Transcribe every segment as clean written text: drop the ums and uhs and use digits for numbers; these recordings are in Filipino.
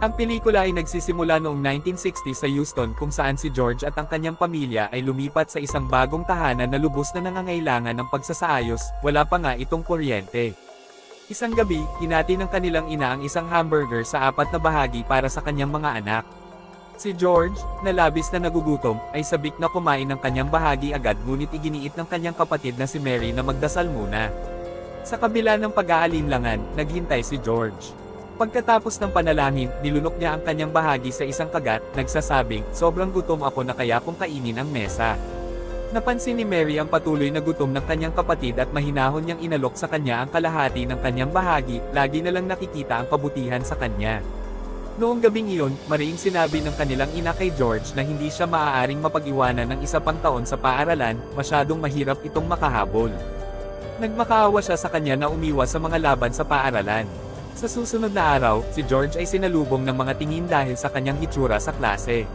Ang pelikula ay nagsisimula noong 1960 sa Houston kung saan si George at ang kanyang pamilya ay lumipat sa isang bagong tahanan na lubos na nangangailangan ng pagsasaayos, wala pa nga itong kuryente. Isang gabi, hinati ng kanilang ina ang isang hamburger sa 4 na bahagi para sa kanyang mga anak. Si George, na labis na nagugutom, ay sabik na kumain ng kanyang bahagi agad ngunit iginiit ng kanyang kapatid na si Mary na magdasal muna. Sa kabila ng pag-aalinlangan, naghintay si George. Pagkatapos ng panalangin, nilunok niya ang kanyang bahagi sa isang kagat, nagsasabing, sobrang gutom ako na kaya kong kainin ang mesa. Napansin ni Mary ang patuloy na gutom ng kanyang kapatid at mahinahon niyang inalok sa kanya ang kalahati ng kanyang bahagi, lagi na lang nakikita ang kabutihan sa kanya. Noong gabing iyon, mariing sinabi ng kanilang ina kay George na hindi siya maaaring mapag-iwanan ng isa pang taon sa paaralan, masyadong mahirap itong makahabol. Nagmakaawa siya sa kanya na umiwas sa mga laban sa paaralan. Sa susunod na araw, si George ay sinalubong ng mga tingin dahil sa kanyang hitsura sa klase.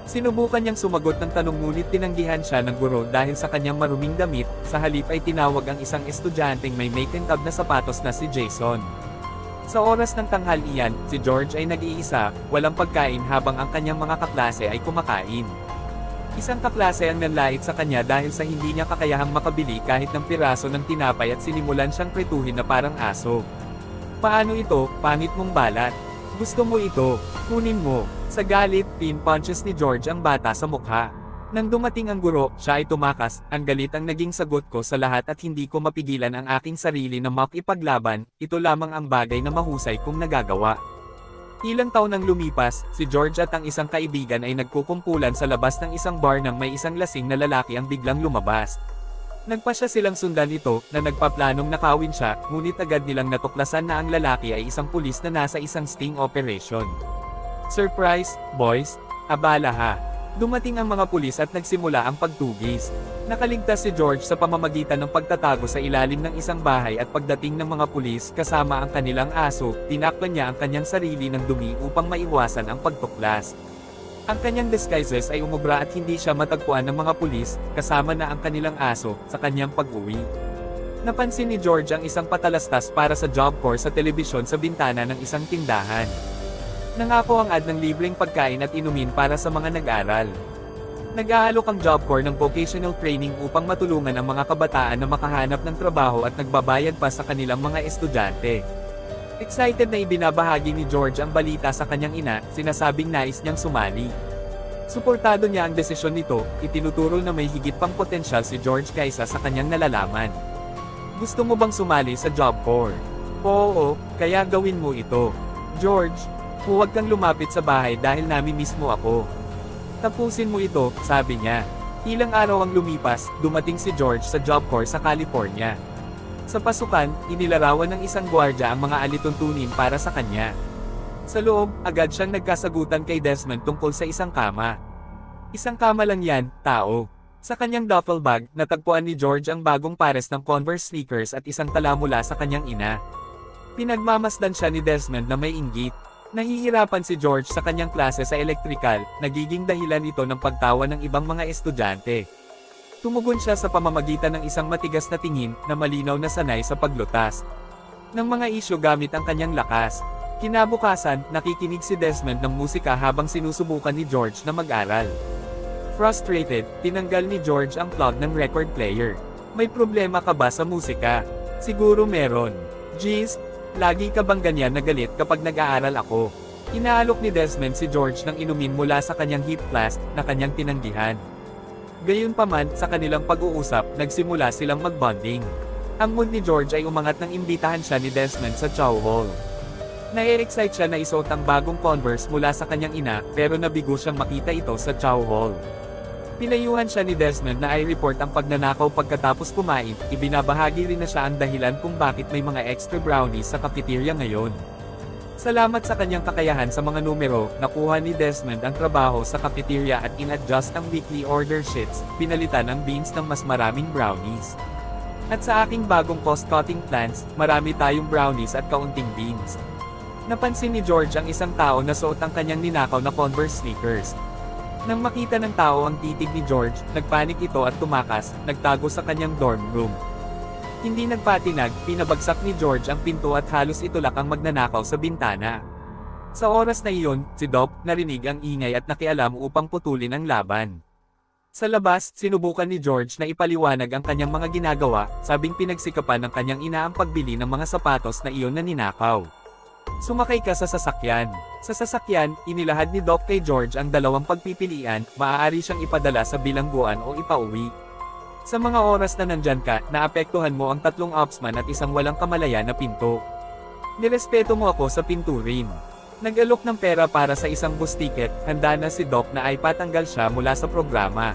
Sinubukan niyang sumagot ng tanong ngunit tinanggihan siya ng guro dahil sa kanyang maruming damit, sa halip ay tinawag ang isang estudyanteng may makintab na sapatos na si Jason. Sa oras ng tanghalian, si George ay nag-iisa, walang pagkain habang ang kanyang mga kaklase ay kumakain. Isang kaklase ang nanlait sa kanya dahil sa hindi niya kakayahang makabili kahit ng piraso ng tinapay at sinimulan siyang pretuhin na parang aso. Paano ito, pangit mong balat? Gusto mo ito, kunin mo. Sa galit, pinpunches ni George ang bata sa mukha. Nang dumating ang guro, siya ay tumakas, ang galit ang naging sagot ko sa lahat at hindi ko mapigilan ang aking sarili na makipaglaban, ito lamang ang bagay na mahusay kong nagagawa. Ilang taon nang lumipas, si George at ang isang kaibigan ay nagkukumpulan sa labas ng isang bar nang may isang lasing na lalaki ang biglang lumabas. Nagpasya silang sundan ito, na nagpaplanong nakawin siya, ngunit agad nilang natuklasan na ang lalaki ay isang pulis na nasa isang sting operation. Surprise, boys! Abala ha! Dumating ang mga pulis at nagsimula ang pagtugis. Nakaligtas si George sa pamamagitan ng pagtatago sa ilalim ng isang bahay at pagdating ng mga pulis kasama ang kanilang aso, tinakpan niya ang kanyang sarili ng dumi upang maiwasan ang pagtuklas. Ang kanyang disguises ay umubra at hindi siya matagpuan ng mga pulis, kasama na ang kanilang aso, sa kanyang pag-uwi. Napansin ni George ang isang patalastas para sa Job Corps sa telebisyon sa bintana ng isang tindahan. Nangako ang ad ng libreng pagkain at inumin para sa mga nag-aral. Nag-aalok ang Job Corps ng vocational training upang matulungan ang mga kabataan na makahanap ng trabaho at nagbabayad pa sa kanilang mga estudyante. Excited na ibinabahagi ni George ang balita sa kanyang ina, sinasabing nais niyang sumali. Suportado niya ang desisyon nito, itinuturo na may higit pang potensyal si George kaysa sa kanyang nalalaman. Gusto mo bang sumali sa Job Corps? Oo, kaya gawin mo ito. George, huwag kang lumapit sa bahay dahil nami-miss mo ako. Tapusin mo ito, sabi niya. Ilang araw ang lumipas, dumating si George sa Job Corps sa California. Sa pasukan, inilarawan ng isang gwardya ang mga alituntunin para sa kanya. Sa loob, agad siyang nagkasagutan kay Desmond tungkol sa isang kama. Isang kama lang yan, tao. Sa kanyang duffel bag, natagpuan ni George ang bagong pares ng Converse sneakers at isang tala mula sa kanyang ina. Pinagmamasdan siya ni Desmond na may inggit. Nahihirapan si George sa kanyang klase sa electrical, nagiging dahilan ito ng pagtawa ng ibang mga estudyante. Tumugon siya sa pamamagitan ng isang matigas na tingin, na malinaw na sanay sa paglutas ng mga isyu gamit ang kanyang lakas. Kinabukasan, nakikinig si Desmond ng musika habang sinusubukan ni George na mag-aral. Frustrated, tinanggal ni George ang plug ng record player. May problema ka ba sa musika? Siguro meron. Jeez, lagi ka bang ganyan na galit kapag nag-aaral ako? Inaalok ni Desmond si George ng inumin mula sa kanyang hip flask, na kanyang tinanggihan. Gayunpaman, sa kanilang pag-uusap, nagsimula silang mag-bonding. Ang mood ni George ay umangat nang imbitahan siya ni Desmond sa chow hall. Na-excite siya na isuot ang bagong Converse mula sa kanyang ina, pero nabigo siyang makita ito sa chow hall. Pinayuhan siya ni Desmond na i-report ang pagnanakaw pagkatapos kumain, ibinabahagi rin na siya ang dahilan kung bakit may mga extra brownies sa cafeteria ngayon. Salamat sa kanyang kakayahan sa mga numero, nakuha ni Desmond ang trabaho sa cafeteria at in-adjust ang weekly order sheets, pinalitan ang beans ng mas maraming brownies. At sa aking bagong cost-cutting plans, marami tayong brownies at kaunting beans. Napansin ni George ang isang tao na suot ang kanyang ninakaw na Converse sneakers. Nang makita ng tao ang titig ni George, nagpanik ito at tumakas, nagtago sa kanyang dorm room. Hindi nagpatinag, pinabagsak ni George ang pinto at halos itulak ang magnanakaw sa bintana. Sa oras na iyon, si Doc narinig ang ingay at nakialam upang putulin ang laban. Sa labas, sinubukan ni George na ipaliwanag ang kanyang mga ginagawa, sabing pinagsikapan ng kanyang ina ang pagbili ng mga sapatos na iyon na ninakaw. Sumakay ka sa sasakyan. Sa sasakyan, inilahad ni Doc kay George ang dalawang pagpipilian, maaari siyang ipadala sa bilangguan o ipauwi. Sa mga oras na nandyan ka, naapektuhan mo ang 3 opsman at isang walang kamalayan na pinto. Nirespeto mo ako sa pinturin. Nag-alok ng pera para sa isang bus ticket, handa na si Doc na ay patanggal siya mula sa programa.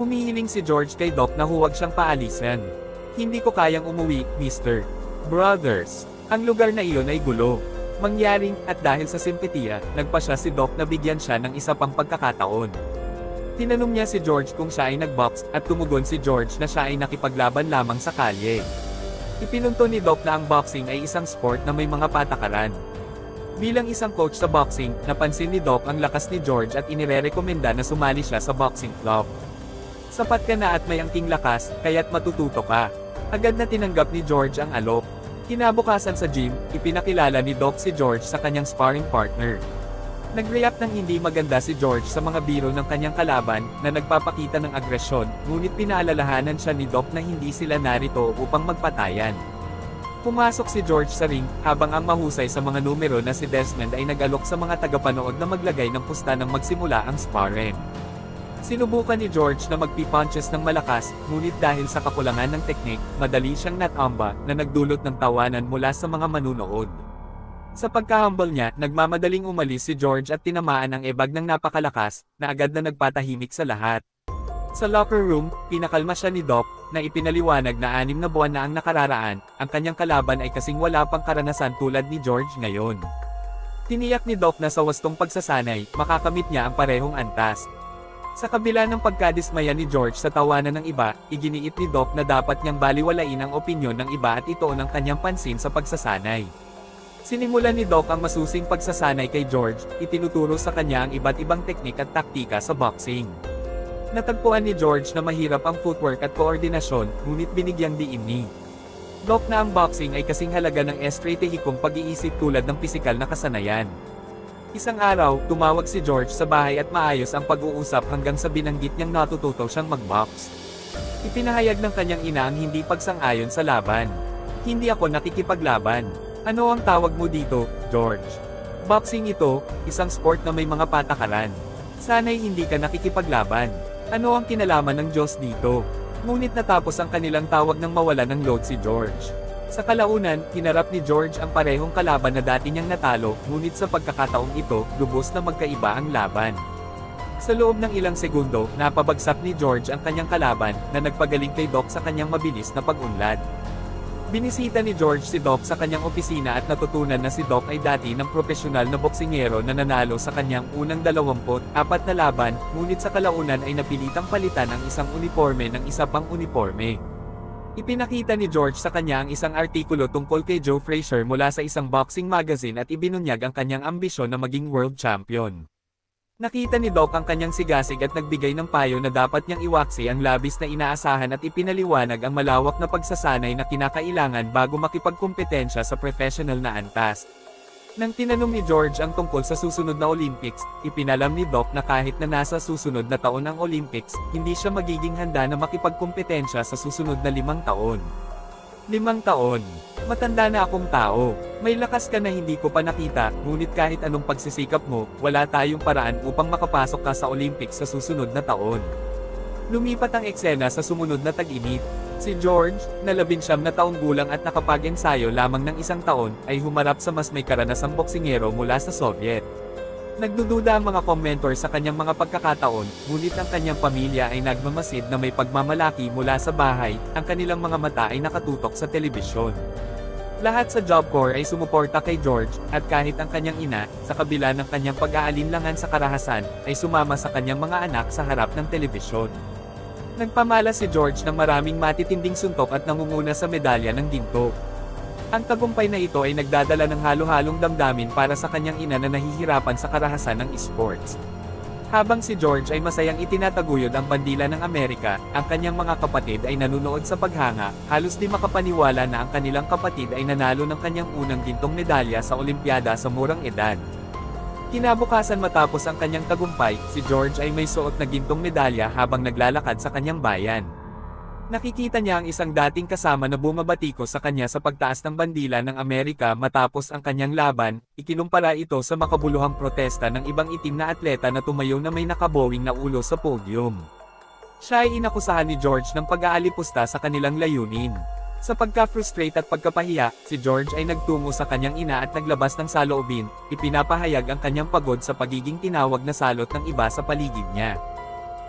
Humihiling si George kay Doc na huwag siyang paalisan. Hindi ko kayang umuwi, Mr. Brothers. Ang lugar na iyon ay gulo. Mangyaring, at dahil sa simpatiya, nagpa siya si Doc na bigyan siya ng isa pang pagkakataon. Tinanong niya si George kung siya ay nagbox, at tumugon si George na siya ay nakipaglaban lamang sa kalye. Ipinunto ni Doc na ang boxing ay isang sport na may mga patakaran. Bilang isang coach sa boxing, napansin ni Doc ang lakas ni George at inirerekomenda na sumali siya sa boxing club. Sapat ka na at may angking lakas, kaya't matututo ka. Agad na tinanggap ni George ang alok. Kinabukasan sa gym, ipinakilala ni Doc si George sa kanyang sparring partner. Nag-react ng hindi maganda si George sa mga biro ng kanyang kalaban na nagpapakita ng agresyon, ngunit pinaalalahanan siya ni Doc na hindi sila narito upang magpatayan. Pumasok si George sa ring, habang ang mahusay sa mga numero na si Desmond ay nag-alok sa mga tagapanood na maglagay ng pusta nang magsimula ang sparring. Sinubukan ni George na magpi-punches ng malakas, ngunit dahil sa kakulangan ng teknik, madali siyang natamba na nagdulot ng tawanan mula sa mga manunood. Sa pagka-humble niya, nagmamadaling umalis si George at tinamaan ang ebag ng napakalakas, na agad na nagpatahimik sa lahat. Sa locker room, pinakalma siya ni Doc, na ipinaliwanag na 6 na buwan na ang nakararaan, ang kanyang kalaban ay kasing wala pang karanasan tulad ni George ngayon. Tiniyak ni Doc na sa wastong pagsasanay, makakamit niya ang parehong antas. Sa kabila ng pagkadismaya ni George sa tawanan ng iba, iginiit ni Doc na dapat niyang baliwalain ang opinyon ng iba at ito ang kanyang pansin sa pagsasanay. Sinimulan ni Doc ang masusing pagsasanay kay George, itinuturo sa kanya ang iba't ibang teknik at taktika sa boxing. Natagpuan ni George na mahirap ang footwork at koordinasyon, ngunit binigyang diin ni Doc na ang boxing ay kasing halaga ng estratehikong pag-iisip tulad ng pisikal na kasanayan. Isang araw, tumawag si George sa bahay at maayos ang pag-uusap hanggang sa binanggit niyang natututo siyang mag-box. Ipinahayag ng kanyang ina ang hindi pagsang-ayon sa laban. Hindi ako nakikipaglaban. Ano ang tawag mo dito, George? Boxing ito, isang sport na may mga patakaran. Sana'y hindi ka nakikipaglaban. Ano ang kinalaman ng Diyos dito? Ngunit natapos ang kanilang tawag nang mawala ng load si George. Sa kalaunan, hinarap ni George ang parehong kalaban na dati niyang natalo, ngunit sa pagkakataong ito, lubos na magkaiba ang laban. Sa loob ng ilang segundo, napabagsak ni George ang kanyang kalaban, na nagpagaling kay Doc sa kanyang mabilis na pag-unlad. Binisita ni George si Doc sa kanyang opisina at natutunan na si Doc ay dati ng profesional na boksingero na nanalo sa kanyang unang 24 na laban, ngunit sa kalaunan ay napilitang palitan ang isang uniforme ng isa pang uniforme. Ipinakita ni George sa kanya ang isang artikulo tungkol kay Joe Frazier mula sa isang boxing magazine at ibinunyag ang kanyang ambisyon na maging world champion. Nakita ni Doc ang kanyang sigasig at nagbigay ng payo na dapat niyang iwaksi ang labis na inaasahan at ipinaliwanag ang malawak na pagsasanay na kinakailangan bago makipagkumpetensya sa professional na antas. Nang tinanong ni George ang tungkol sa susunod na Olympics, ipinalam ni Doc na kahit na nasa susunod na taon ang Olympics, hindi siya magiging handa na makipagkumpetensya sa susunod na 5 taon. 5 taon. Matanda na akong tao. May lakas ka na hindi ko pa nakita, ngunit kahit anong pagsisikap mo, wala tayong paraan upang makapasok ka sa Olympics sa susunod na taon. Lumipat ang eksena sa sumunod na tag-init. Si George, na 19 na taong gulang at nakapag-ensayo lamang ng 1 taon, ay humarap sa mas may karanasang boksingero mula sa Soviet. Nagdududa ang mga commentor sa kanyang mga pagkakataon, ngunit ang kanyang pamilya ay nagmamasid na may pagmamalaki mula sa bahay, ang kanilang mga mata ay nakatutok sa telebisyon. Lahat sa Job Corps ay sumuporta kay George, at kahit ang kanyang ina, sa kabila ng kanyang pag-aalinlangan sa karahasan, ay sumama sa kanyang mga anak sa harap ng telebisyon. Nagpamala si George ng maraming matitinding suntok at nangunguna sa medalya ng ginto. Ang tagumpay na ito ay nagdadala ng halo-halong damdamin para sa kanyang ina na nahihirapan sa karahasan ng esports. Habang si George ay masayang itinataguyod ang bandila ng Amerika, ang kanyang mga kapatid ay nanunood sa paghanga, halos di makapaniwala na ang kanilang kapatid ay nanalo ng kanyang unang gintong medalya sa Olimpiada sa murang edad. Kinabukasan matapos ang kanyang tagumpay, si George ay may suot na gintong medalya habang naglalakad sa kanyang bayan. Nakikita niya ang isang dating kasama na bumabati sa kanya sa pagtaas ng bandila ng Amerika matapos ang kanyang laban, ikinumpara ito sa makabuluhang protesta ng ibang itim na atleta na tumayo na may nakabowing na ulo sa podium. Siya ay inakusahan ni George ng pag-aalipusta sa kanilang layunin. Sa pagka-frustrate at pagkapahiya, si George ay nagtungo sa kanyang ina at naglabas ng saloobin, ipinapahayag ang kanyang pagod sa pagiging tinawag na salot ng iba sa paligid niya.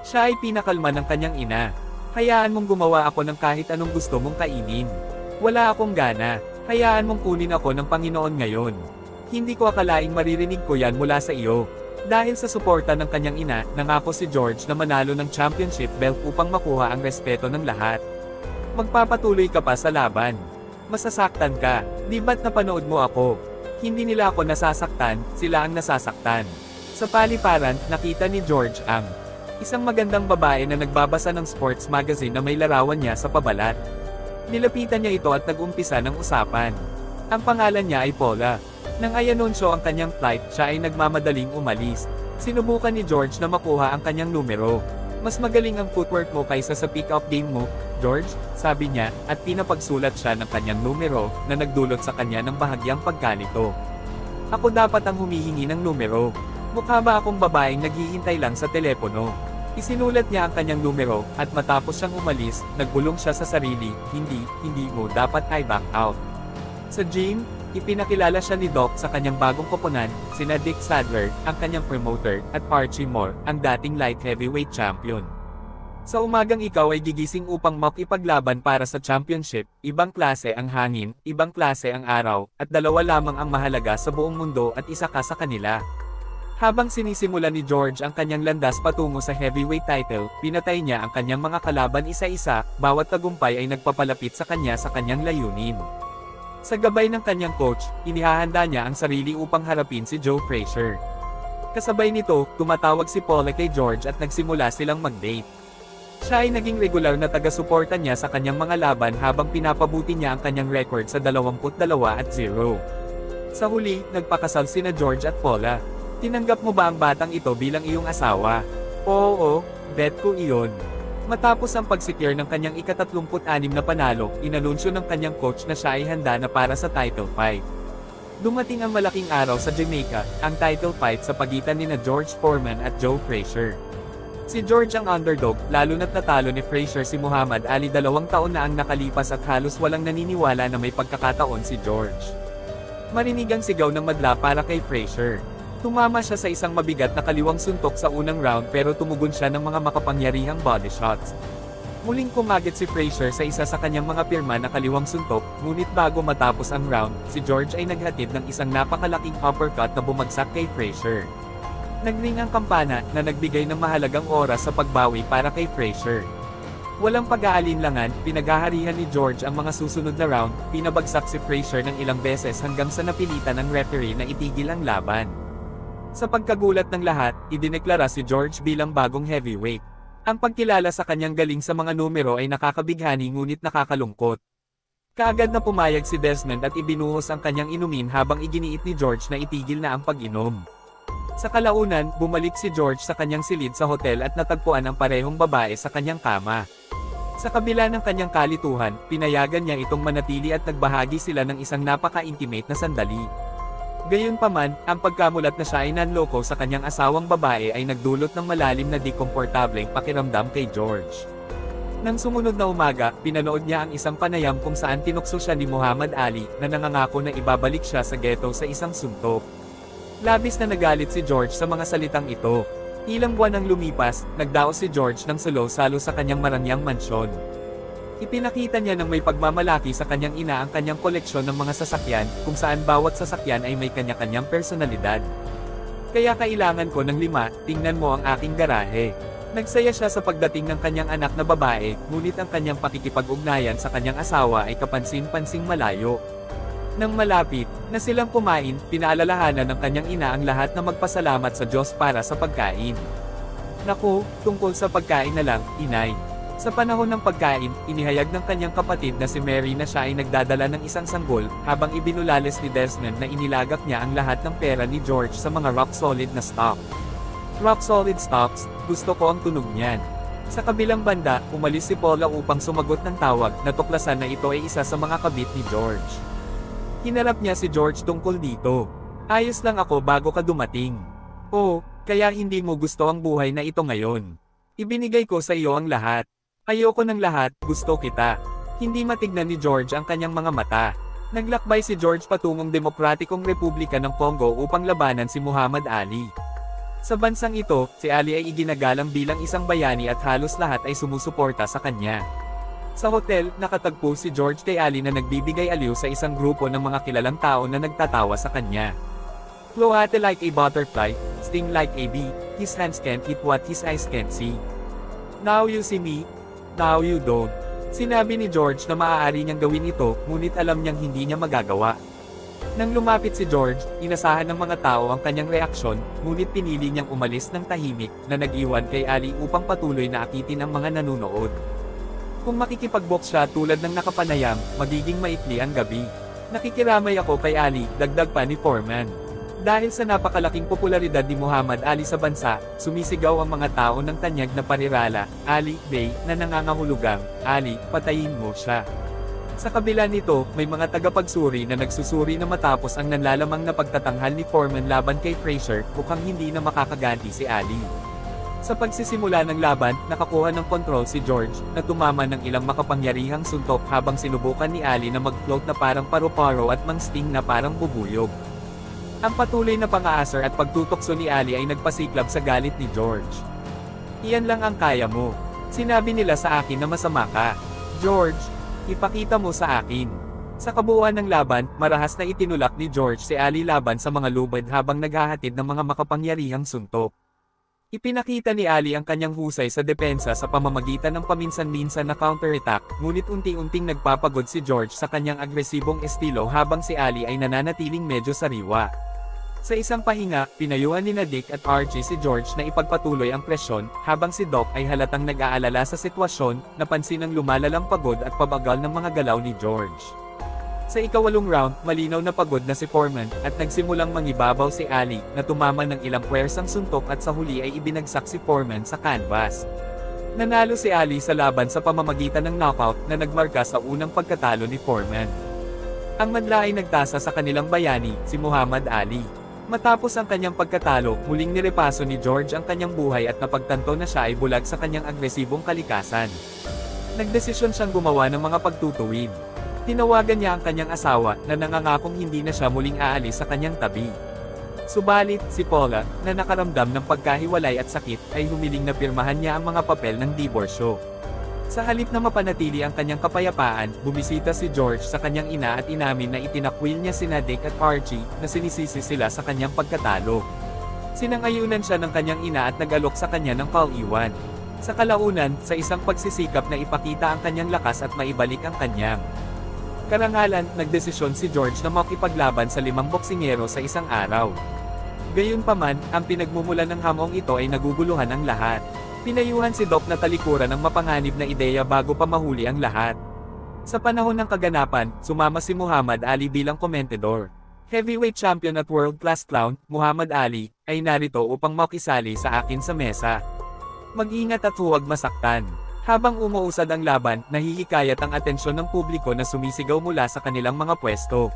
Siya ay pinakalma ng kanyang ina. Hayaan mong gumawa ako ng kahit anong gusto mong kainin. Wala akong gana, hayaan mong kunin ako ng Panginoon ngayon. Hindi ko akalaing maririnig ko yan mula sa iyo. Dahil sa suporta ng kanyang ina, nangako si George na manalo ng championship belt upang makuha ang respeto ng lahat. Magpapatuloy ka pa sa laban. Masasaktan ka, di ba't napanood mo ako? Hindi nila ako nasasaktan, sila ang nasasaktan. Sa paliparan, nakita ni George ang isang magandang babae na nagbabasa ng sports magazine na may larawan niya sa pabalat. Nilapitan niya ito at nag-umpisa ng usapan. Ang pangalan niya ay Paula. Nang ayanunsyo ang kanyang flight, siya ay nagmamadaling umalis. Sinubukan ni George na makuha ang kanyang numero. Mas magaling ang footwork mo kaysa sa pick-up game mo, George, sabi niya, at pinapagsulat siya ng kanyang numero, na nagdulot sa kanya ng bahagyang pagkalito. Ako dapat ang humihingi ng numero. Mukha ba akong babaeng naghihintay lang sa telepono? Isinulat niya ang kanyang numero, at matapos siyang umalis, nagbulong siya sa sarili, hindi mo dapat ay back out. Sa gym, ipinakilala siya ni Doc sa kanyang bagong koponan, sina Dick Sadler, ang kanyang promoter, at Archie Moore, ang dating light heavyweight champion. Sa umagang ikaw ay gigising upang makipaglaban para sa championship, ibang klase ang hangin, ibang klase ang araw, at dalawa lamang ang mahalaga sa buong mundo at isa ka sa kanila. Habang sinisimula ni George ang kanyang landas patungo sa heavyweight title, pinatay niya ang kanyang mga kalaban isa-isa, bawat tagumpay ay nagpapalapit sa kanyang layunin. Sa gabay ng kanyang coach, inihahanda niya ang sarili upang harapin si Joe Frazier. Kasabay nito, tumatawag si Paula kay George at nagsimula silang mag-date. Siya ay naging regular na taga-suporta niya sa kanyang mga laban habang pinapabuti niya ang kanyang record sa 22-0. Sa huli, nagpakasal sina George at Paula. Tinanggap mo ba ang batang ito bilang iyong asawa? Oo, bet ko iyon. Matapos ang pag-secure ng kanyang ika-36 na panalo, inanunsyo ng kanyang coach na siya ay handa na para sa title fight. Dumating ang malaking araw sa Jamaica, ang title fight sa pagitan nina George Foreman at Joe Frazier. Si George ang underdog, lalo na't natalo ni Frazier si Muhammad Ali 2 taon na ang nakalipas at halos walang naniniwala na may pagkakataon si George. Marinig ang sigaw ng madla para kay Frazier. Tumama siya sa isang mabigat na kaliwang suntok sa unang round pero tumugon siya ng mga makapangyarihang body shots. Muling kumagit si Frazier sa isa sa kanyang mga pirma na kaliwang suntok, ngunit bago matapos ang round, si George ay naghatid ng isang napakalaking uppercut na bumagsak kay Frazier. Nagring ang kampana na nagbigay ng mahalagang oras sa pagbawi para kay Frazier. Walang pag-aalinlangan, pinaghaharihan ni George ang mga susunod na round, pinabagsak si Frazier ng ilang beses hanggang sa napilitan ng referee na itigil ang laban. Sa pagkagulat ng lahat, idineklara si George bilang bagong heavyweight. Ang pagkilala sa kanyang galing sa mga numero ay nakakabighani ngunit nakakalungkot. Kaagad na pumayag si Desmond at ibinuhos ang kanyang inumin habang iginiit ni George na itigil na ang pag-inom. Sa kalaunan, bumalik si George sa kanyang silid sa hotel at natagpuan ang parehong babae sa kanyang kama. Sa kabila ng kanyang kalituhan, pinayagan niya itong manatili at nagbahagi sila ng isang napaka-intimate na sandali. Gayunpaman, ang pagkamulat na siya ay nanloko sa kanyang asawang babae ay nagdulot ng malalim na di komportableng pakiramdam kay George. Nang sumunod na umaga, pinanood niya ang isang panayam kung saan tinukso siya ni Muhammad Ali na nangangako na ibabalik siya sa ghetto sa isang suntok. Labis na nagalit si George sa mga salitang ito. Ilang buwan ang lumipas, nagdaos si George ng salo-salo sa kanyang marangyang mansyon. Ipinakita niya ng may pagmamalaki sa kanyang ina ang kanyang koleksyon ng mga sasakyan, kung saan bawat sasakyan ay may kanya-kanyang personalidad. Kaya kailangan ko ng 5, tingnan mo ang aking garahe. Nagsaya siya sa pagdating ng kanyang anak na babae, ngunit ang kanyang pakikipag-ugnayan sa kanyang asawa ay kapansin-pansing malayo. Nang malapit na silang kumain, pinaalalahanan ng kanyang ina ang lahat na magpasalamat sa Diyos para sa pagkain. Naku, tungkol sa pagkain na lang, inay. Sa panahon ng pagkain, inihayag ng kanyang kapatid na si Mary na siya ay nagdadala ng isang sanggol, habang ibinulales ni Desmond na inilagak niya ang lahat ng pera ni George sa mga rock-solid na stock. Rock-solid stocks, gusto ko ang tunog niyan. Sa kabilang banda, umalis si Paula upang sumagot ng tawag, natuklasan na ito ay isa sa mga kabit ni George. Hinarap niya si George tungkol dito. Ayos lang ako bago ka dumating. Oh, kaya hindi mo gusto ang buhay na ito ngayon. Ibinigay ko sa iyo ang lahat. Ayoko ng lahat, gusto kita. Hindi matignan ni George ang kanyang mga mata. Naglakbay si George patungong Demokratikong Republika ng Congo upang labanan si Muhammad Ali. Sa bansang ito, si Ali ay iginagalang bilang isang bayani at halos lahat ay sumusuporta sa kanya. Sa hotel, nakatagpo si George kay Ali na nagbibigay aliw sa isang grupo ng mga kilalang tao na nagtatawa sa kanya. Floate like a butterfly, sting like a bee, his hands can't hit what his eyes can't see. Now you see me, now you don't. Sinabi ni George na maaari niyang gawin ito, ngunit alam niyang hindi niya magagawa. Nang lumapit si George, inasahan ng mga tao ang kanyang reaksyon, ngunit pinili niyang umalis ng tahimik, na nag-iwan kay Ali upang patuloy na akitin ang mga nanunood. Kung makikipag-box siya tulad ng nakapanayam, magiging maikli ang gabi. Nakikiramay ako kay Ali, dagdag pa ni Foreman. Dahil sa napakalaking popularidad ni Muhammad Ali sa bansa, sumisigaw ang mga tao ng tanyag na parirala, Ali, Bey, na nangangahulugang, Ali, patayin mo siya. Sa kabila nito, may mga tagapagsuri na nagsusuri na matapos ang nanlalamang na pagtatanghal ni Foreman laban kay Frazier, mukhang hindi na makakaganti si Ali. Sa pagsisimula ng laban, nakakuha ng kontrol si George, na tumama ng ilang makapangyarihang suntok habang sinubukan ni Ali na mag-float na parang paru-paro at mang-sting na parang bubuyog. Ang patuloy na pang-aasar at pagtutokso ni Ali ay nagpasiklab sa galit ni George. Iyan lang ang kaya mo. Sinabi nila sa akin na masama ka. George, ipakita mo sa akin. Sa kabuuan ng laban, marahas na itinulak ni George si Ali laban sa mga lubid habang naghahatid ng mga makapangyarihang suntok. Ipinakita ni Ali ang kanyang husay sa depensa sa pamamagitan ng paminsan-minsan na counterattack, ngunit unti-unting nagpapagod si George sa kanyang agresibong estilo habang si Ali ay nananatiling medyo sariwa. Sa isang pahinga, pinayuhan ni Dick at Archie si George na ipagpatuloy ang presyon, habang si Doc ay halatang nag-aalala sa sitwasyon, napansin ang lumalalang pagod at pabagal ng mga galaw ni George. Sa ikawalong round, malinaw na pagod na si Foreman, at nagsimulang mangibabaw si Ali, na tumama ng ilang puwersang suntok at sa huli ay ibinagsak si Foreman sa canvas. Nanalo si Ali sa laban sa pamamagitan ng knockout na nagmarka sa unang pagkatalo ni Foreman. Ang madla ay nagtasa sa kanilang bayani, si Muhammad Ali. Matapos ang kanyang pagkatalo, muling nirepaso ni George ang kanyang buhay at napagtanto na siya ay bulag sa kanyang agresibong kalikasan. Nagdesisyon siyang gumawa ng mga pagtutuwid. Tinawagan niya ang kanyang asawa, na nangangakong hindi na siya muling aalis sa kanyang tabi. Subalit, si Paula, na nakaramdam ng pagkahiwalay at sakit, ay humiling na pirmahan niya ang mga papel ng diborsyo. Sa halip na mapanatili ang kanyang kapayapaan, bumisita si George sa kanyang ina at inamin na itinakwil niya sina Dick at Archie, na sinisisi sila sa kanyang pagkatalo. Sinangayunan siya ng kanyang ina at nag-alok sa kanya ng pauiwan. Sa kalaunan, sa isang pagsisikap na ipakita ang kanyang lakas at maibalik ang kanyang karangalan, nagdesisyon si George na makipaglaban sa 5 boksingero sa isang araw. Gayunpaman, ang pinagmumulan ng hamong ito ay naguguluhan ang lahat. Pinayuhan si Doc na talikuran ng mapanganib na ideya bago pa mahuli ang lahat. Sa panahon ng kaganapan, sumama si Muhammad Ali bilang komentador. Heavyweight champion at world-class clown, Muhammad Ali, ay narito upang makisali sa akin sa mesa. Mag-ingat at huwag masaktan. Habang umuusad ang laban, nahihikayat ang atensyon ng publiko na sumisigaw mula sa kanilang mga pwesto.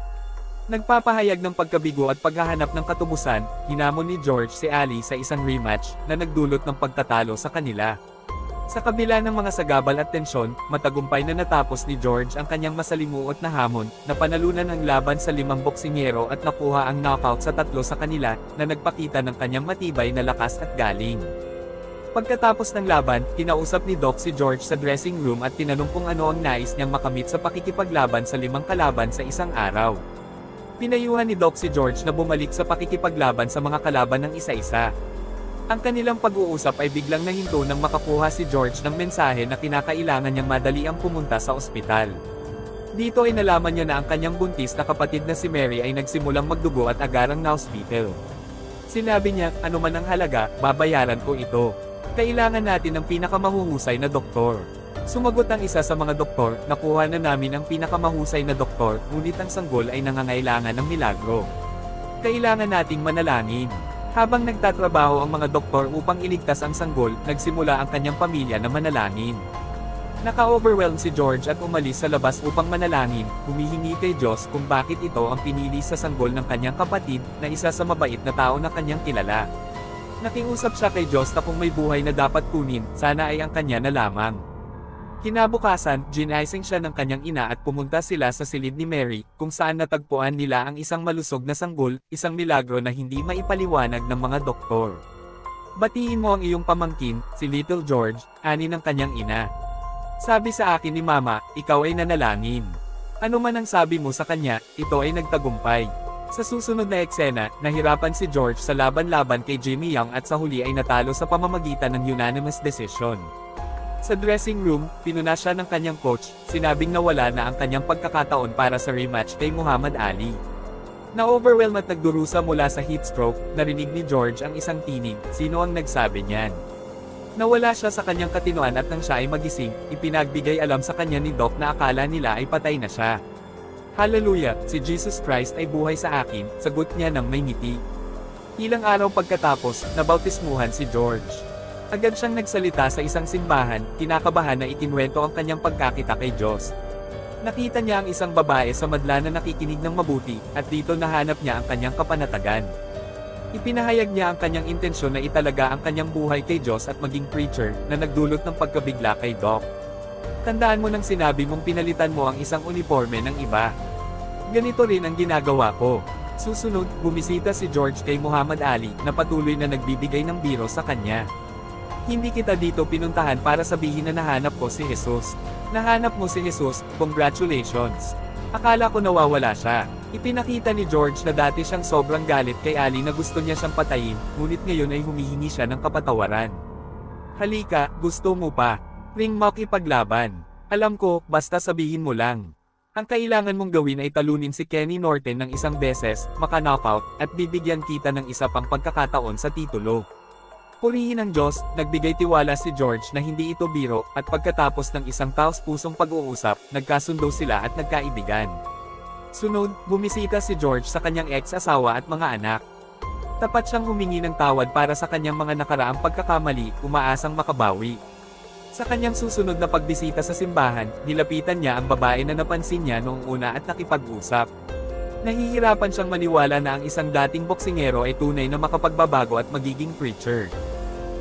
Nagpapahayag ng pagkabigo at paghahanap ng katubusan, hinamon ni George si Ali sa isang rematch, na nagdulot ng pagtatalo sa kanila. Sa kabila ng mga sagabal at tensyon, matagumpay na natapos ni George ang kanyang masalimuot na hamon, na panalunan ang laban sa 5 boksingero at nakuha ang knockout sa 3 sa kanila, na nagpakita ng kanyang matibay na lakas at galing. Pagkatapos ng laban, kinausap ni Doc si George sa dressing room at tinanong kung ano ang nais niyang makamit sa pakikipaglaban sa 5 kalaban sa isang araw. Pinayuhan ni Doc si George na bumalik sa pakikipaglaban sa mga kalaban ng isa-isa. Ang kanilang pag-uusap ay biglang nahinto nang makakuha si George ng mensahe na kinakailangan niyang madali ang pumunta sa ospital. Dito ay nalaman niya na ang kanyang buntis na kapatid na si Mary ay nagsimulang magdugo at agarang na-hospital. Sinabi niya, ano man ang halaga, babayaran ko ito. Kailangan natin ng pinakamahuhusay na doktor. Sumagot ang isa sa mga doktor, nakuha na namin ang pinakamahusay na doktor, ngunit ang sanggol ay nangangailangan ng milagro. Kailangan nating manalangin. Habang nagtatrabaho ang mga doktor upang iligtas ang sanggol, nagsimula ang kanyang pamilya na manalangin. Naka-overwhelm si George at umalis sa labas upang manalangin, humihingi kay Diyos kung bakit ito ang pinili sa sanggol ng kanyang kapatid, na isa sa mabait na tao na kanyang kilala. Nakiusap siya kay Diyos na kung may buhay na dapat kunin, sana ay ang kanya na lamang. Kinabukasan, ginising siya ng kanyang ina at pumunta sila sa silid ni Mary, kung saan natagpuan nila ang isang malusog na sanggol, isang milagro na hindi maipaliwanag ng mga doktor. Batiin mo ang iyong pamangkin, si Little George, ani ng kanyang ina. Sabi sa akin ni Mama, ikaw ay nanalangin. Ano man ang sabi mo sa kanya, ito ay nagtagumpay. Sa susunod na eksena, nahirapan si George sa laban-laban kay Jimmy Young at sa huli ay natalo sa pamamagitan ng unanimous decision. Sa dressing room, pinuna siya ng kanyang coach, sinabing nawala na ang kanyang pagkakataon para sa rematch kay Muhammad Ali. Na-overwhelm at nagdurusa mula sa heat stroke, narinig ni George ang isang tinig, sino ang nagsabi niyan? Nawala siya sa kanyang katinoan at nang siya ay magising, ipinagbigay alam sa kanya ni Doc na akala nila ay patay na siya. Hallelujah, si Jesus Christ ay buhay sa akin, sagot niya ng may ngiti. Ilang araw pagkatapos, nabautismuhan si George. Agad siyang nagsalita sa isang simbahan, kinakabahan na ikinwento ang kanyang pagkakita kay Diyos. Nakita niya ang isang babae sa madla na nakikinig ng mabuti, at dito nahanap niya ang kanyang kapanatagan. Ipinahayag niya ang kanyang intensyon na italaga ang kanyang buhay kay Diyos at maging preacher, na nagdulot ng pagkabigla kay Doc. Tandaan mo nang sinabi mong pinalitan mo ang isang uniforme ng iba. Ganito rin ang ginagawa ko. Susunod, bumisita si George kay Muhammad Ali, na patuloy na nagbibigay ng biro sa kanya. Hindi kita dito pinuntahan para sabihin na nahanap ko si Jesus. Nahanap mo si Jesus, congratulations. Akala ko nawawala siya. Ipinakita ni George na dati siyang sobrang galit kay Ali na gusto niya siyang patayin, ngunit ngayon ay humihingi siya ng kapatawaran. Halika, gusto mo pa. Ring makipaglaban. Alam ko, basta sabihin mo lang. Ang kailangan mong gawin ay talunin si Kenny Norton ng isang beses, maka-knockout, at bibigyan kita ng isa pang pagkakataon sa titulo. Purihin ang Diyos, nagbigay tiwala si George na hindi ito biro, at pagkatapos ng isang taos-pusong pag-uusap, nagkasundo sila at nagkaibigan. Sunod, bumisita si George sa kanyang ex-asawa at mga anak. Tapat siyang humingi ng tawad para sa kanyang mga nakaraang pagkakamali, umaasang makabawi. Sa kanyang susunod na pagbisita sa simbahan, nilapitan niya ang babae na napansin niya noong una at nakipag-usap. Nahihirapan siyang maniwala na ang isang dating boksingero ay tunay na makapagbabago at magiging preacher.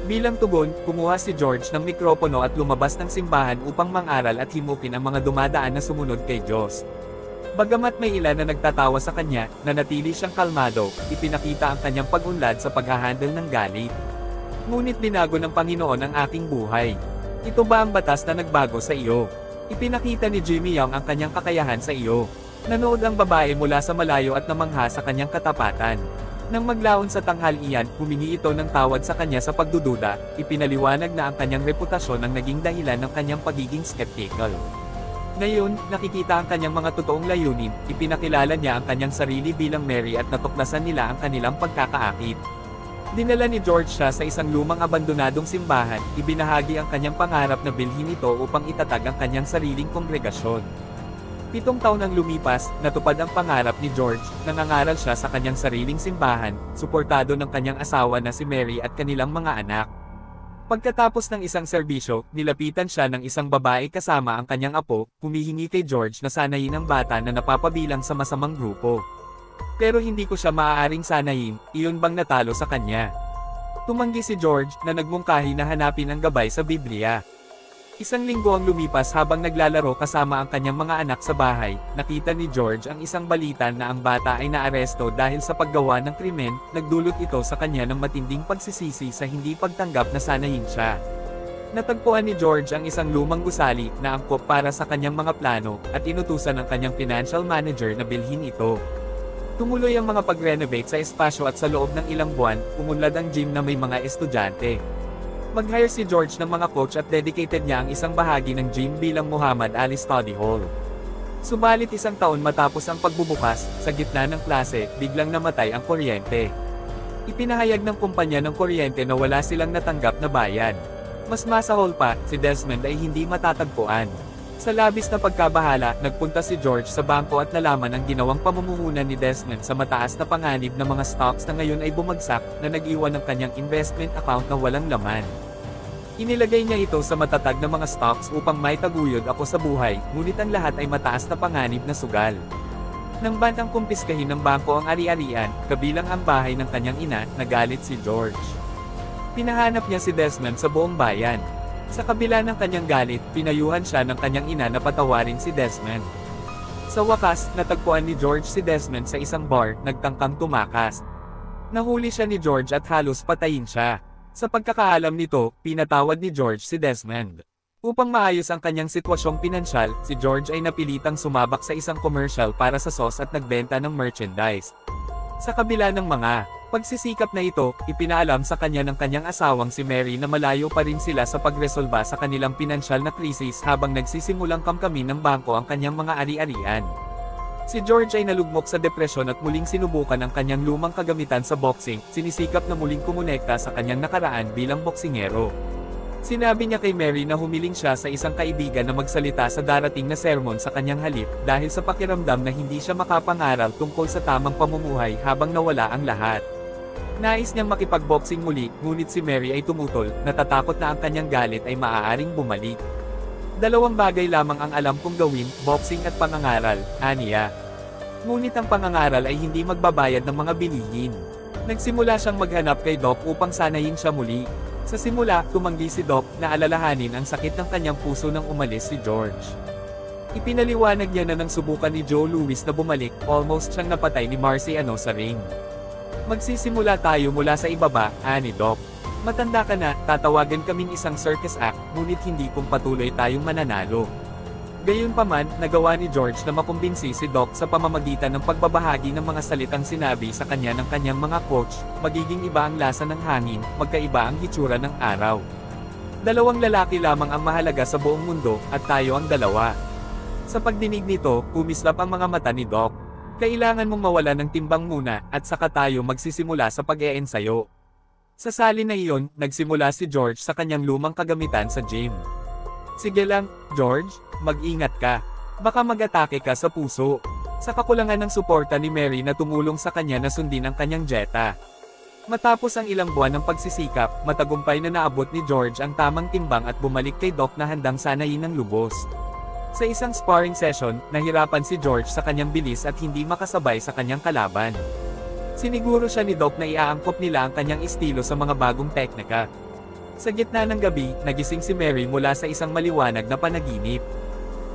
Bilang tugon, kumuha si George ng mikropono at lumabas ng simbahan upang mang-aral at himukin ang mga dumadaan na sumunod kay Diyos. Bagamat may ilan na nagtatawa sa kanya, nanatili siyang kalmado, ipinakita ang kanyang pag-unlad sa pag-hahandle ng galit. Ngunit binago ng Panginoon ang aking buhay. Ito ba ang batas na nagbago sa iyo? Ipinakita ni Jimmy Young ang kanyang kakayahan sa iyo. Nanood ang babae mula sa malayo at namangha sa kanyang katapatan. Nang maglaon sa tanghalian, humingi ito ng tawad sa kanya sa pagdududa, ipinaliwanag na ang kanyang reputasyon ang naging dahilan ng kanyang pagiging skeptical. Ngayon, nakikita ang kanyang mga totoong layunin, ipinakilala niya ang kanyang sarili bilang Mary at natuklasan nila ang kanilang pagkakaakit. Dinala ni George siya sa isang lumang abandonadong simbahan, ibinahagi ang kanyang pangarap na bilhin ito upang itatag ang kanyang sariling kongregasyon. 7 taon nang lumipas, natupad ang pangarap ni George, nangangaral siya sa kanyang sariling simbahan, suportado ng kanyang asawa na si Mary at kanilang mga anak. Pagkatapos ng isang serbisyo, nilapitan siya ng isang babae kasama ang kanyang apo, humihingi kay George na sanayin ang bata na napapabilang sa masamang grupo. Pero hindi ko siya maaaring sanayin, iyon bang natalo sa kanya? Tumanggi si George, na nagmungkahi na hanapin ang gabay sa Biblia. Isang linggo ang lumipas habang naglalaro kasama ang kanyang mga anak sa bahay, nakita ni George ang isang balita na ang bata ay naaresto dahil sa paggawa ng krimen, nagdulot ito sa kanya ng matinding pagsisisi sa hindi pagtanggap na sanayin siya. Natagpuan ni George ang isang lumang gusali na angkop para sa kanyang mga plano, at inutusan ang kanyang financial manager na bilhin ito. Tumuloy ang mga pag-renovate sa espasyo at sa loob ng ilang buwan, umunlad ang gym na may mga estudyante. Mag-hire si George ng mga coach at dedicated niya ang isang bahagi ng gym bilang Muhammad Ali Study Hall. Subalit 1 taon matapos ang pagbubukas, sa gitna ng klase, biglang namatay ang kuryente. Ipinahayag ng kumpanya ng kuryente na wala silang natanggap na bayad. Mas masahol pa, si Desmond ay hindi matatagpuan. Sa labis na pagkabahala, nagpunta si George sa bangko at nalaman ang ginawang pamumuhunan ni Desmond sa mataas na panganib na mga stocks na ngayon ay bumagsak, na nag-iwan ng kanyang investment account na walang laman. Inilagay niya ito sa matatag na mga stocks upang may taguyod ako sa buhay, ngunit ang lahat ay mataas na panganib na sugal. Nang bandang kumpiskahin ng bangko ang ari-arian, kabilang ang bahay ng kanyang ina, nagalit si George. Pinahanap niya si Desmond sa buong bayan. Sa kabila ng kanyang galit, pinayuhan siya ng kanyang ina na patawarin si Desmond. Sa wakas, natagpuan ni George si Desmond sa isang bar, nagtangkang tumakas. Nahuli siya ni George at halos patayin siya. Sa pagkakaalam nito, pinatawad ni George si Desmond. Upang maayos ang kanyang sitwasyong pinansyal, si George ay napilitang sumabak sa isang commercial para sa sauce at nagbenta ng merchandise. Sa kabila ng mga pagsisikap na ito, ipinaalam sa kanya ng kanyang asawang si Mary na malayo pa rin sila sa pagresolba sa kanilang pinansyal na krisis habang nagsisimulang kamkamin ng bangko ang kanyang mga ari-arian. Si George ay nalugmok sa depresyon at muling sinubukan ang kanyang lumang kagamitan sa boxing, sinisikap na muling kumonekta sa kanyang nakaraan bilang boksingero. Sinabi niya kay Mary na humiling siya sa isang kaibigan na magsalita sa darating na sermon sa kanyang halip, dahil sa pakiramdam na hindi siya makapangaral tungkol sa tamang pamumuhay habang nawala ang lahat. Nais niyang makipagboxing muli, ngunit si Mary ay tumutol, natatakot na ang kanyang galit ay maaaring bumalik. Dalawang bagay lamang ang alam kong gawin, boxing at pangangaral, aniya. Ngunit ang pangangaral ay hindi magbabayad ng mga bilihin. Nagsimula siyang maghanap kay Doc upang sanayin siya muli. Sa simula, tumanggi si Doc na alalahanin ang sakit ng kanyang puso nang umalis si George. Ipinaliwanag niya na nang subukan ni Joe Louis na bumalik, almost siyang napatay ni Marcy Ano sa ring. Magsisimula tayo mula sa ibaba, ani Doc. Matanda ka na, tatawagan kaming isang circus act, ngunit hindi kung patuloy tayong mananalo. Gayunpaman, nagawa ni George na makumbinsi si Doc sa pamamagitan ng pagbabahagi ng mga salitang sinabi sa kanya ng kanyang mga coach, magiging iba ang lasa ng hangin, magkaiba ang hitsura ng araw. Dalawang lalaki lamang ang mahalaga sa buong mundo, at tayo ang dalawa. Sa pagdinig nito, kumislap ang mga mata ni Doc. Kailangan mong mawala ng timbang muna, at saka tayo magsisimula sa pag-e-ensayo. Sa sali na iyon, nagsimula si George sa kanyang lumang kagamitan sa gym. Sige lang, George, mag-ingat ka. Baka mag-atake ka sa puso. Sa kakulangan ng suporta ni Mary na tumulong sa kanya na sundin ang kanyang dieta. Matapos ang ilang buwan ng pagsisikap, matagumpay na naabot ni George ang tamang timbang at bumalik kay Doc na handang sanayin ng lubos. Sa isang sparring session, nahirapan si George sa kanyang bilis at hindi makasabay sa kanyang kalaban. Siniguro siya ni Doc na iaangkop nila ang kanyang estilo sa mga bagong teknika. Sa gitna ng gabi, nagising si Mary mula sa isang maliwanag na panaginip.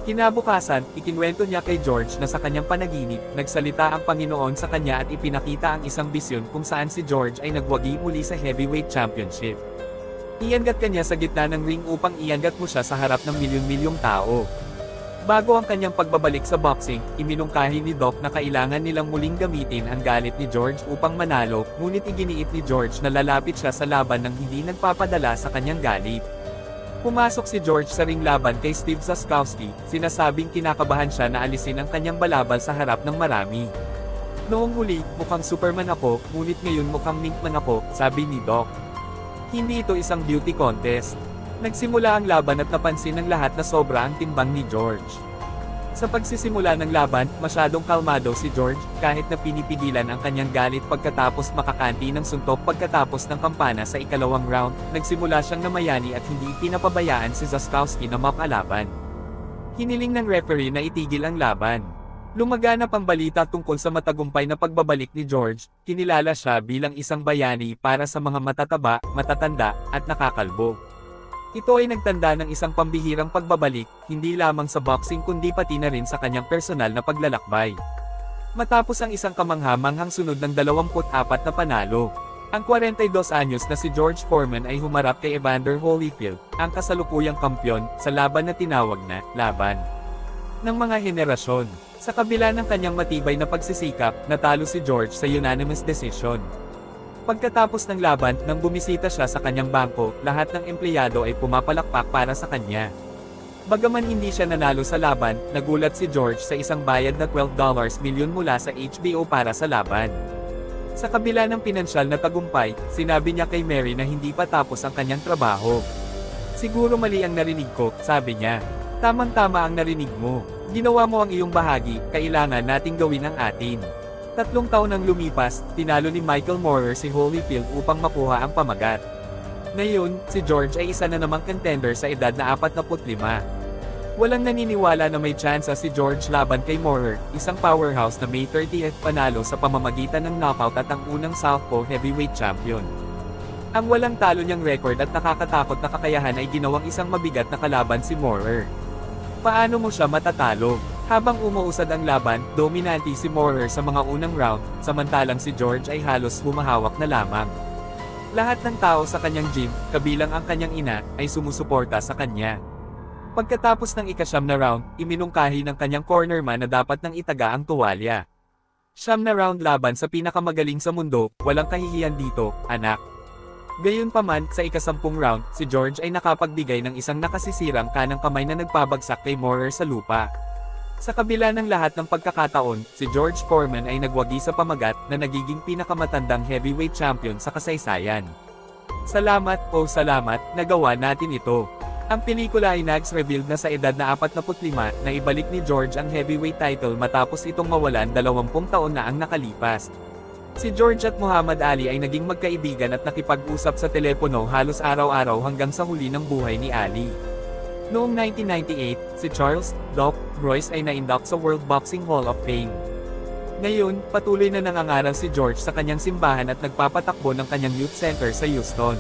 Kinabukasan, ikinwento niya kay George na sa kanyang panaginip, nagsalita ang Panginoon sa kanya at ipinakita ang isang bisyon kung saan si George ay nagwagi muli sa heavyweight championship. Iangat kanya sa gitna ng ring upang iangat mo siya sa harap ng milyon-milyong tao. Bago ang kanyang pagbabalik sa boxing, iminungkahi ni Doc na kailangan nilang muling gamitin ang galit ni George upang manalo, ngunit iginiit ni George na lalapit siya sa laban nang hindi nagpapadala sa kanyang galit. Pumasok si George sa ring laban kay Steve Zaskowski, sinasabing kinakabahan siya na alisin ang kanyang balabal sa harap ng marami. Noong huli, mukhang Superman ako, ngunit ngayon mukhang Minkman ako, sabi ni Doc. Hindi ito isang beauty contest. Nagsimula ang laban at napansin ng lahat na sobra ang timbang ni George. Sa pagsisimula ng laban, masyadong kalmado si George, kahit na pinipigilan ang kanyang galit pagkatapos makakanti ng suntok pagkatapos ng kampana sa ikalawang round, nagsimula siyang namayani at hindi pinapabayaan si Zaskowski na makalaban. Hiniling ng referee na itigil ang laban. Lumaganap ang balita tungkol sa matagumpay na pagbabalik ni George, kinilala siya bilang isang bayani para sa mga matataba, matatanda, at nakakalbo. Ito ay nagtanda ng isang pambihirang pagbabalik, hindi lamang sa boxing kundi pati na rin sa kanyang personal na paglalakbay. Matapos ang isang kamangha-manghang sunod ng 24 na panalo, ang 42 anyos na si George Foreman ay humarap kay Evander Holyfield, ang kasalukuyang kampyon, sa laban na tinawag na laban ng mga henerasyon. Sa kabila ng kanyang matibay na pagsisikap, natalo si George sa unanimous decision. Pagkatapos ng laban, nang bumisita siya sa kanyang bangko, lahat ng empleyado ay pumapalakpak para sa kanya. Bagaman hindi siya nanalo sa laban, nagulat si George sa isang bayad na $12 milyon mula sa HBO para sa laban. Sa kabila ng pinansyal na tagumpay, sinabi niya kay Mary na hindi pa tapos ang kanyang trabaho. Siguro mali ang narinig ko, sabi niya. Tamang-tama ang narinig mo. Ginawa mo ang iyong bahagi, kailangan nating gawin ang atin. 3 taon nang lumipas, tinalo ni Michael Moorer si Holyfield upang makuha ang pamagat. Ngayon, si George ay isa na namang contender sa edad na 45. Walang naniniwala na may tsansa si George laban kay Moorer, isang powerhouse na May 30th panalo sa pamamagitan ng knockout at ang unang Southpaw heavyweight champion. Ang walang talo niyang record at nakakatakot na kakayahan ay ginawang isang mabigat na kalaban si Moorer. Paano mo siya matatalo? Habang umuusad ang laban, dominante si Moorer sa mga unang round, samantalang si George ay halos humahawak na lamang. Lahat ng tao sa kanyang gym, kabilang ang kanyang ina, ay sumusuporta sa kanya. Pagkatapos ng ika-9 na round, iminungkahi ng kanyang cornerman na dapat nang itaga ang tuwalya. 9 na round laban sa pinakamagaling sa mundo, walang kahihiyan dito, anak. Gayunpaman, sa ika-10 round, si George ay nakapagbigay ng isang nakasisirang kanang kamay na nagpabagsak kay Moorer sa lupa. Sa kabila ng lahat ng pagkakataon, si George Foreman ay nagwagi sa pamagat na nagiging pinakamatandang heavyweight champion sa kasaysayan. Salamat, salamat, nagawa natin ito. Ang pelikula ay revealed na sa edad na 45 na ibalik ni George ang heavyweight title matapos itong mawalan 20 taon na ang nakalipas. Si George at Muhammad Ali ay naging magkaibigan at nakipag-usap sa telepono halos araw-araw hanggang sa huli ng buhay ni Ali. Noong 1998, si Charles "Doc" Royce ay na-induct sa World Boxing Hall of Fame. Ngayon, patuloy na nangangaral si George sa kanyang simbahan at nagpapatakbo ng kanyang youth center sa Houston.